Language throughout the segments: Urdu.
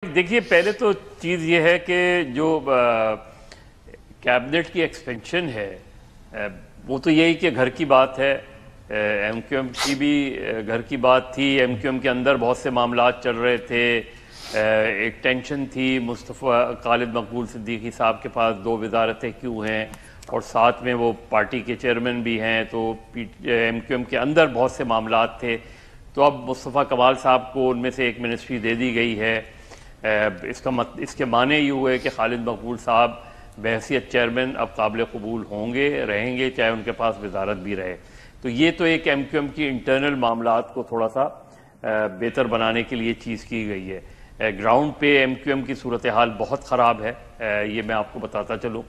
دیکھیے پہلے تو چیز یہ ہے کہ جو کیبنٹ کی ایکسپینشن ہے وہ تو یہی کہ گھر کی بات ہے. ایم کیو ایم کی بھی گھر کی بات تھی. ایم کیو ایم کے اندر بہت سے معاملات چل رہے تھے. ایک ٹینشن تھی مصطفیٰ خالد مقبول صدیقی صاحب کے پاس 2 وزارتیں کیوں ہیں اور ساتھ میں وہ پارٹی کے چیئرمین بھی ہیں, تو ایم کیو ایم کے اندر بہت سے معاملات تھے. تو اب مصطفیٰ کمال صاحب کو ان میں سے ایک منسٹری دے دی گئی ہے. اس کے معنی یہ ہوئے کہ خالد مقبول صاحب بحیثیت چیئرمین اب قابل قبول ہوں گے, رہیں گے, چاہے ان کے پاس وزارت بھی رہے. تو یہ تو ایک ایم کیو ایم کی انٹرنل معاملات کو تھوڑا سا بہتر بنانے کے لیے چیز کی گئی ہے. گراؤنڈ پہ ایم کیو ایم کی صورتحال بہت خراب ہے, یہ میں آپ کو بتاتا چلوں.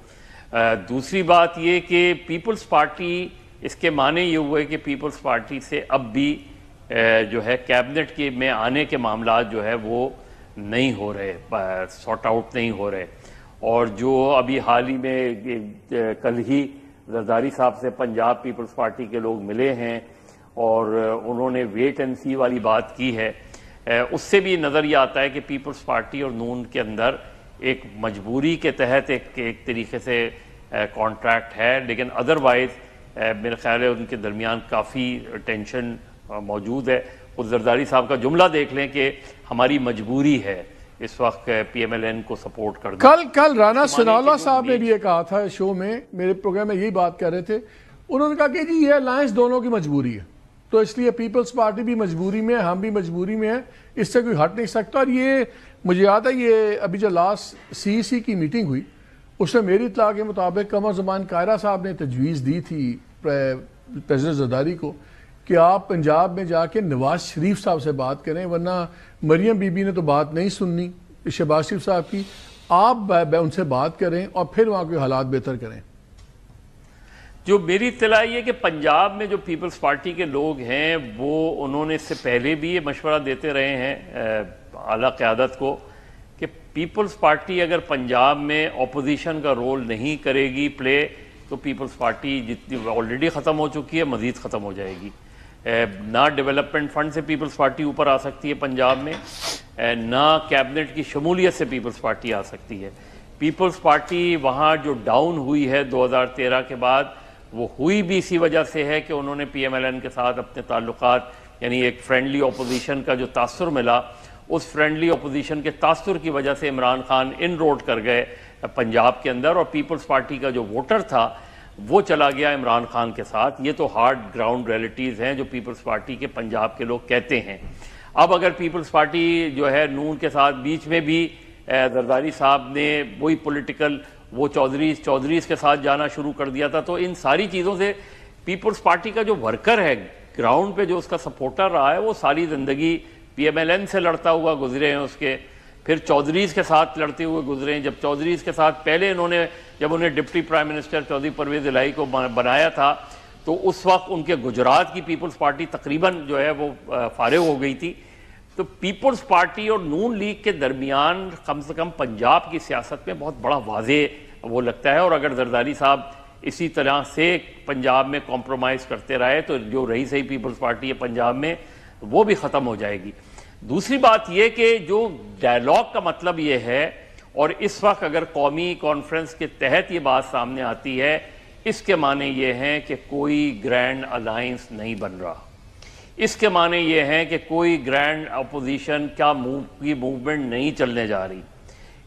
دوسری بات یہ کہ پیپلز پارٹی, اس کے معنی یہ ہوئے کہ پیپلز پارٹی سے اب بھی جو ہے کیبنٹ کے میں آنے کے معاملات جو ہے وہ نہیں ہو رہے, سارٹ آؤٹ نہیں ہو رہے. اور جو ابھی حال ہی میں کل ہی زرداری صاحب سے پنجاب پیپلز پارٹی کے لوگ ملے ہیں اور انہوں نے ویٹ اینڈ سی والی بات کی ہے, اس سے بھی نظر یہ آتا ہے کہ پیپلز پارٹی اور نون کے اندر ایک مجبوری کے تحت ایک طریقے سے کانٹریکٹ ہے, لیکن ادروائز میرے خیال ہے ان کے درمیان کافی ٹینشن موجود ہے. اس زرداری صاحب کا جملہ دیکھ لیں کہ ہماری مجبوری ہے اس وقت پی ایم ایل این کو سپورٹ کرنا. کل رانا ثناءاللہ صاحب نے بھی یہ کہا تھا شو میں, میرے پروگرام میں یہی بات کر رہے تھے. انہوں نے کہا کہ جی یہ الائنس دونوں کی مجبوری ہے, تو اس لیے پیپلز پارٹی بھی مجبوری میں ہے, ہم بھی مجبوری میں ہیں, اس سے کوئی ہٹ نہیں سکتا. اور یہ مجھے یاد ہے یہ ابھی جو لاسٹ سی سی کی میٹنگ ہوئی اس میں میری اطلاع کے مطابق قمر زمان قاہرہ صاحب نے تجویز دی تھی پریزیڈنٹ زرداری کو کہ آپ پنجاب میں جا کے نواز شریف صاحب سے بات کریں, ورنہ مریم بی بی نے تو بات نہیں سننی شہباز شریف صاحب کی, آپ ان سے بات کریں اور پھر وہاں کے حالات بہتر کریں. جو میری اطلاع یہ کہ پنجاب میں جو پیپلز پارٹی کے لوگ ہیں وہ انہوں نے اس سے پہلے بھی یہ مشورہ دیتے رہے ہیں اعلیٰ قیادت کو کہ پیپلز پارٹی اگر پنجاب میں اپوزیشن کا رول نہیں کرے گی پلے, تو پیپلز پارٹی جتنی آلریڈی ختم ہو چکی ہے مزید ختم ہو جائے گی. نہ ڈیولپمنٹ فنڈ سے پیپلز پارٹی اوپر آ سکتی ہے پنجاب میں, نہ کیبنٹ کی شمولیت سے پیپلز پارٹی آ سکتی ہے. پیپلز پارٹی وہاں جو ڈاؤن ہوئی ہے 2013 کے بعد, وہ ہوئی بھی اسی وجہ سے ہے کہ انہوں نے پی ایم ایل این کے ساتھ اپنے تعلقات, یعنی ایک فرینڈلی اپوزیشن کا جو تاثر ملا, اس فرینڈلی اپوزیشن کے تاثر کی وجہ سے عمران خان ان روڈ کر گئے پنجاب کے اندر, اور پیپلز پارٹی کا جو ووٹر تھا وہ چلا گیا عمران خان کے ساتھ. یہ تو ہارڈ گراؤنڈ ریئلٹیز ہیں جو پیپلز پارٹی کے پنجاب کے لوگ کہتے ہیں. اب اگر پیپلز پارٹی جو ہے نون کے ساتھ بیچ میں بھی زرداری صاحب نے وہی پولیٹیکل وہ چودھریز کے ساتھ جانا شروع کر دیا تھا, تو ان ساری چیزوں سے پیپلز پارٹی کا جو ورکر ہے گراؤنڈ پہ جو اس کا سپورٹر رہا ہے وہ ساری زندگی پی ایم ایل این سے لڑتا ہوا گزرے ہیں, اس کے پھر چودھریز کے ساتھ لڑتے ہوئے گزرے ہیں. جب چودھریز کے ساتھ پہلے جب انہیں deputy prime minister Chaudhry Pervaiz Elahi کو بنایا تھا تو اس وقت ان کے گجرات کی پیپلز پارٹی تقریباً جو ہے وہ فارغ ہو گئی تھی. تو پیپلز پارٹی اور نون لیگ کے درمیان کم سے کم پنجاب کی سیاست میں بہت بڑا واضح وہ لگتا ہے, اور اگر زرداری صاحب اسی طرح سے پنجاب میں کمپرومائز کرتے رہے تو جو رہی صحیح پیپلز پارٹی ہے پنجاب میں وہ بھی ختم ہو جائے گی. دوسری بات یہ کہ جو ڈائلاگ کا مطلب یہ ہے, اور اس وقت اگر قومی کانفرنس کے تحت یہ بات سامنے آتی ہے, اس کے معنی یہ ہیں کہ کوئی گرینڈ الائنس نہیں بن رہا. اس کے معنی یہ ہیں کہ کوئی گرینڈ اپوزیشن کی موومنٹ نہیں چلنے جا رہی.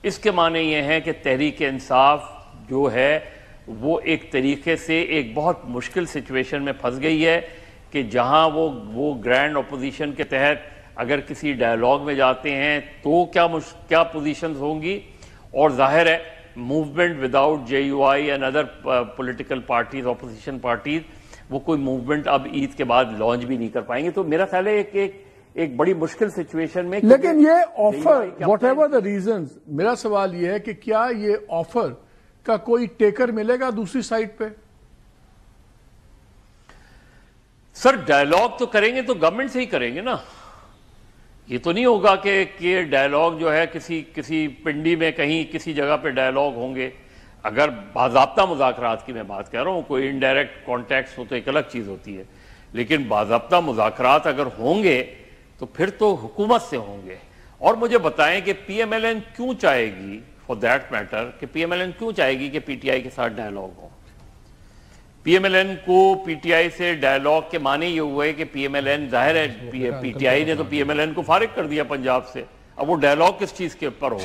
اس کے معنی یہ ہیں کہ تحریک انصاف جو ہے وہ ایک طریقے سے ایک بہت مشکل سچویشن میں پھنس گئی ہے کہ جہاں وہ گرینڈ اپوزیشن کے تحت اگر کسی ڈائلاگ میں جاتے ہیں تو کیا پوزیشنز ہوں گی, اور ظاہر ہے movement without J you I and other political parties opposition parties وہ کوئی موومنٹ اب عید کے بعد لانچ بھی نہیں کر پائیں گے. تو میرا خیال ہے ایک بڑی مشکل سچویشن میں. لیکن یہ offer what ever the reasons, میرا سوال یہ ہے کہ کیا یہ آفر کا کوئی ٹیکر ملے گا دوسری سائٹ پہ؟ سر ڈائلاگ تو کریں گے تو گورنمنٹ سے ہی کریں گے نا. یہ تو نہیں ہوگا کہ ڈائلاگ جو ہے کسی پنڈی میں کہیں کسی جگہ پہ ڈائلاگ ہوں گے. اگر باضابطہ مذاکرات کی میں بات کر رہا ہوں, کوئی انڈائریکٹ کانٹیکٹس ہو تو ایک الگ چیز ہوتی ہے, لیکن باضابطہ مذاکرات اگر ہوں گے تو پھر تو حکومت سے ہوں گے, اور مجھے بتائیں کہ پی ایم ایل این کیوں چاہے گی فار دیٹ میٹر کہ پی ایم ایل این کیوں چاہے گی کہ پی ٹی آئی کے ساتھ ڈائیلاگ ہو؟ پی ایم ایل این کو پی ٹی آئی سے ڈائیلاگ کے معنی یہ ہوئے کہ پی ایم ایل این ظاہر ہے پی ٹی آئی نے تو پی ایم ایل این کو فارغ کر دیا پنجاب سے، اب وہ ڈائیلاگ کس چیز کے اوپر ہو؟